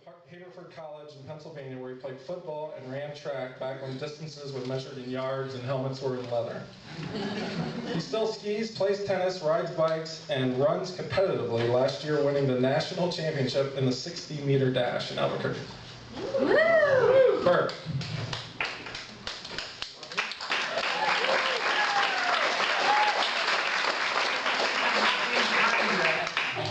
Haverford College in Pennsylvania, where he played football and ran track back when distances were measured in yards and helmets were in leather. He still skis, plays tennis, rides bikes, and runs competitively, last year winning the national championship in the 60-meter dash in Albuquerque. Woo! Burt.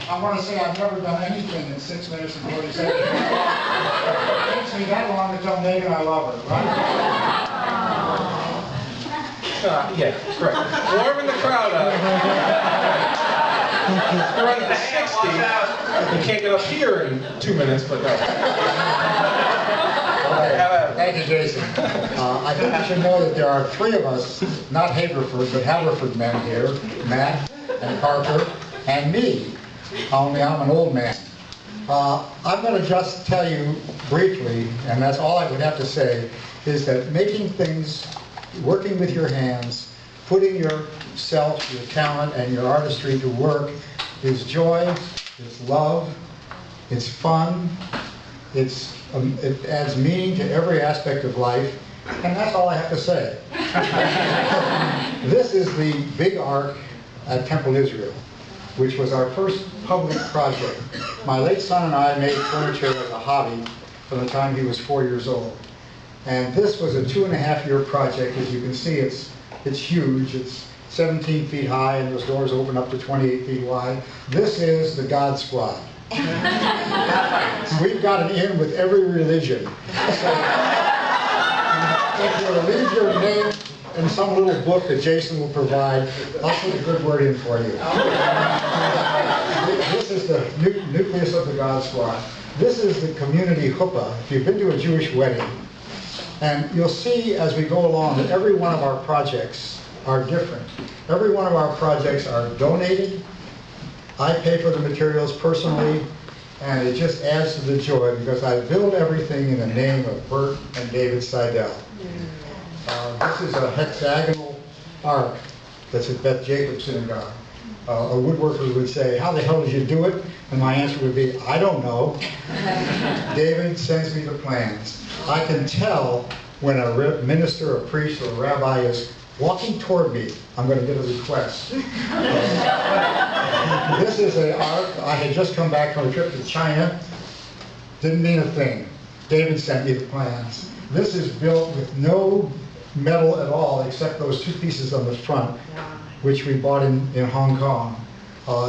I want to say I've never done anything in 6 minutes and 40 seconds. It takes me that long to tell Megan I love her, right? Yeah, correct. Warming the crowd up. You're running to 60. You can't get up here in 2 minutes, but no. Thank you, Jason. I think you should know that there are 3 of us, not Haverford, but Haverford men here, Matt and Parker and me. Only I'm an old man. I'm going to just tell you briefly, and that's all I would have to say, is that making things, working with your hands, putting yourself, your talent, and your artistry to work is joy, it's love, it's fun, it adds meaning to every aspect of life, and that's all I have to say. This is the big ark at Temple Israel, which was our first public project. My late son and I made furniture as a hobby from the time he was 4 years old. And this was a 2.5-year project. As you can see, it's huge. It's 17 feet high, and those doors open up to 28 feet wide. This is the God Squad. We've got an in with every religion. So, if you leave your name in some little book that Jason will provide, I'll put a good word in for you. This is the nucleus of the God Squad. This is the community chuppah, if you've been to a Jewish wedding. And you'll see as we go along that every one of our projects are different. Every one of our projects are donated. I pay for the materials personally, and it just adds to the joy because I build everything in the name of Burt and David Saidel. This is a hexagonal ark that's at Beth Jacobs Synagogue. A woodworker would say, "How the hell did you do it?" And my answer would be, "I don't know." David sends me the plans. I can tell when a minister, a priest, or a rabbi is walking toward me, I'm going to get a request. This is an ark. I had just come back from a trip to China. Didn't mean a thing. David sent me the plans. This is built with no metal at all except those 2 pieces on the front, which we bought in Hong Kong.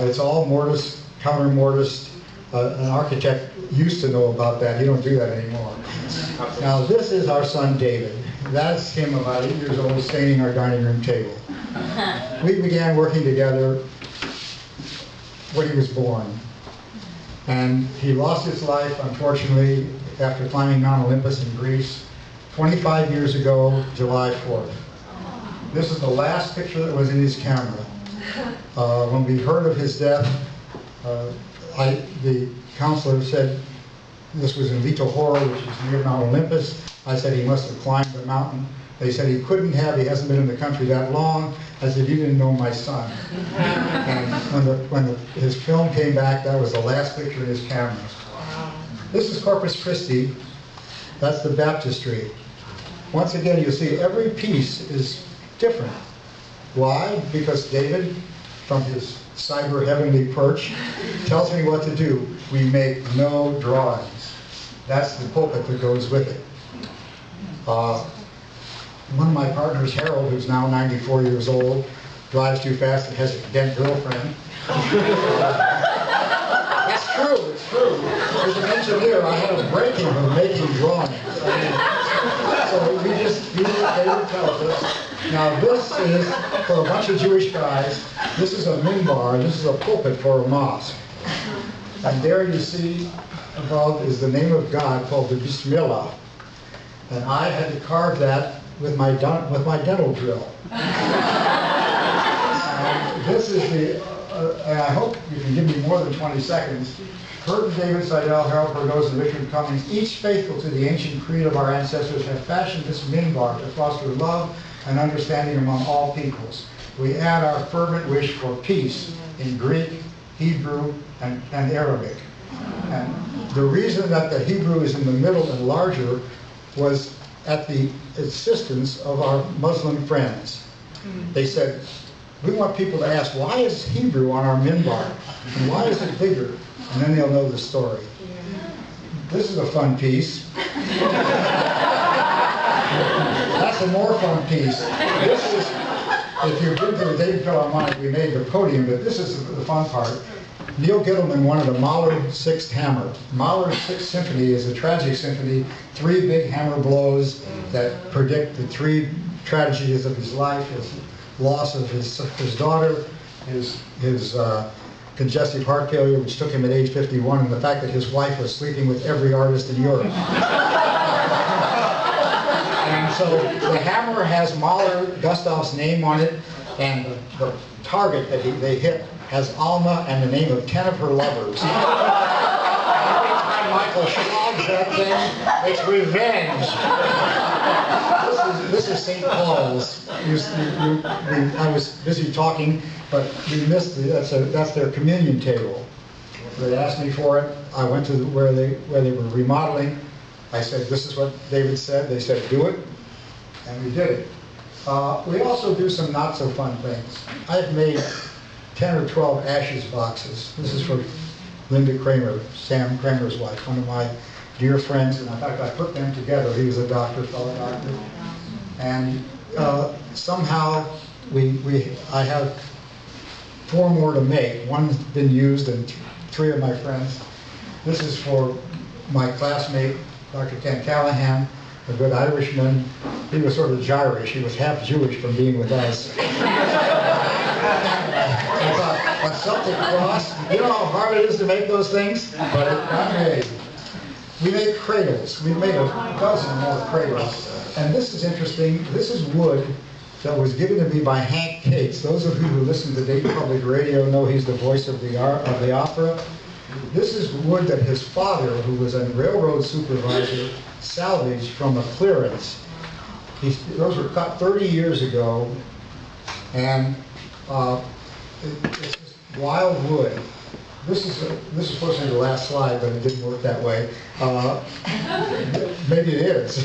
It's all mortised, counter mortised. An architect used to know about that. You don't do that anymore. Now this is our son David. That's him about 8 years old staining our dining room table. We began working together when he was born. And he lost his life, unfortunately, after climbing Mount Olympus in Greece 25 years ago, July 4th. This is the last picture that was in his camera. When we heard of his death, the counselor said this was in Lito Horo, which is near Mount Olympus. I said he must have climbed the mountain. They said he couldn't have, he hasn't been in the country that long. I said, "You didn't know my son." And when his film came back, that was the last picture in his camera. This is Corpus Christi. That's the baptistry. Once again, you'll see every piece is different. Why? Because David, from his cyber heavenly perch, tells me what to do. We make no drawings. That's the pulpit that goes with it. One of my partners, Harold, who's now 94 years old, drives too fast and has a dead girlfriend. It's true, it's true. As an engineer, I had a breaking from making drawings. So we just do what David tells us. Now this is, for a bunch of Jewish guys, this is a minbar, this is a pulpit for a mosque. And there you see above is the name of God called the Bismillah. And I had to carve that with my dental drill. This is the, and I hope you can give me more than 20 seconds. Burt and David Saidel, Harold Burgos, and Richard Cummings, each faithful to the ancient creed of our ancestors, have fashioned this minbar to foster love and understanding among all peoples. We add our fervent wish for peace in Greek, Hebrew, and Arabic. And the reason that the Hebrew is in the middle and larger was at the insistence of our Muslim friends. They said, we want people to ask, why is Hebrew on our minbar? And why is it bigger? And then they'll know the story. This is a fun piece. That's a more fun piece. This is, if you've been to the Dayton Philharmonic, we made the podium, but this is the fun part. Neil Gittleman wanted a Mahler Sixth Hammer. Mahler's Sixth Symphony is a tragic symphony, 3 big hammer blows that predict the 3 tragedies of his life, his loss of his daughter, his congestive heart failure, which took him at age 51, and the fact that his wife was sleeping with every artist in Europe. And so the hammer has Mahler, Gustav's name on it, and the target that they hit has Alma and the name of 10 of her lovers. Every time Michael slogs that thing, it's revenge. This is St. Paul's. I was busy talking, but we missed that's their communion table. They asked me for it. I went to where they were remodeling. I said, this is what David said. They said, do it. And we did it. We also do some not so fun things. I've made 10 or 12 ashes boxes. This is for Linda Kramer, Sam Kramer's wife, one of my dear friends. And in fact, I put them together. He was a doctor, fellow doctor. And somehow I have 4 more to make. One's been used, and 3 of my friends. This is for my classmate, Dr. Ken Callahan, a good Irishman. He was sort of Irish. He was half Jewish from being with us. I thought, on Celtic Cross, you know how hard it is to make those things? But it got made. We made cradles. We made a dozen more cradles. And this is interesting. This is wood that was given to me by Hank Cates. Those of you who listen to Dayton Public Radio know he's the voice of the opera. This is wood that his father, who was a railroad supervisor, salvaged from a clearance. Those were cut 30 years ago, and it's just wild wood. This is supposed to be the last slide, but it didn't work that way. Maybe it is.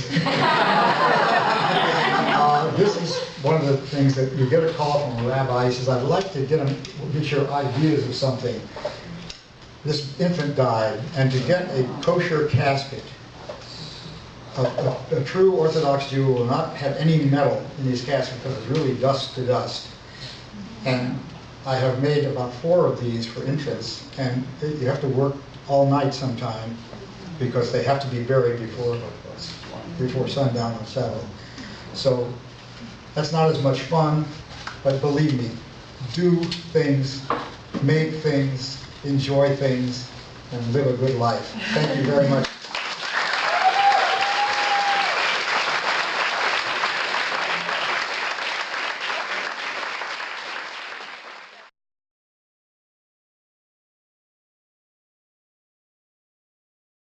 This is one of the things that you get a call from a rabbi. He says, I'd like to get your ideas of something. This infant died, and to get a kosher casket, a true Orthodox Jew will not have any metal in these caskets because it's really dust to dust. And I have made about 4 of these for infants, and you have to work all night sometime because they have to be buried before sundown on Sabbath. So that's not as much fun, but believe me, do things, make things, enjoy things, and live a good life. Thank you very much.